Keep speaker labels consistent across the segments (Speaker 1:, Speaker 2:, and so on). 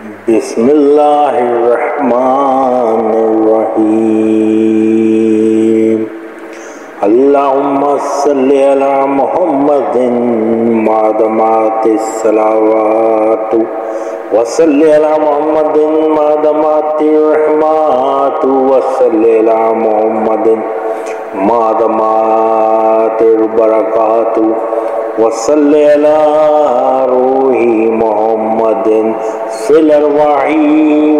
Speaker 1: بسم اللہ الرحمن الرحیم اللہم صلی علی محمد مادمات الصلاوات وصلی علی محمد مادمات الرحمات وصلی علی محمد مادمات البرکات وصلی علی روح محمد فی الارواح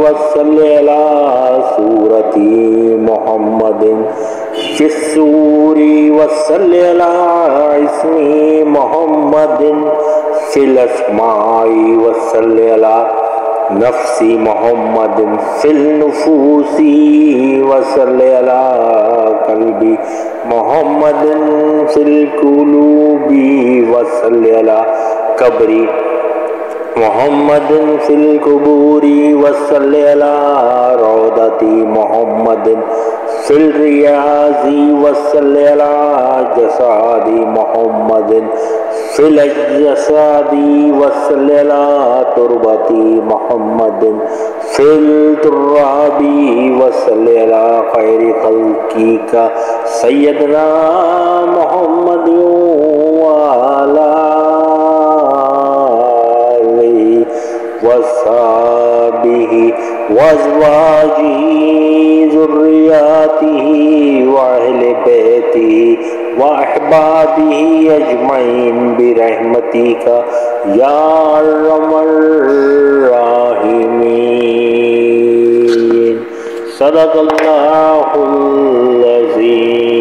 Speaker 1: وصلی علی صورت محمد فی الصور وصلی علی اسم محمد فی الاسماء وصلی علی نفس محمد فی النفوس وصلی علی قلب محمد فی القلوب وصلی علی قبر محمد فی القبور وصلی علی روضۃ محمد فی الریاض وصلی علی جسد محمد فی الاجساد وصلی علی تربۃ محمد فی التراب وصلی علی خیر خلقک سیدنا محمد وعلی وصحبه وازواجه ذرياته واهل بيته واحبابه اجمعين برحمتك يا ارحم الراحمين صدق الله العظيم.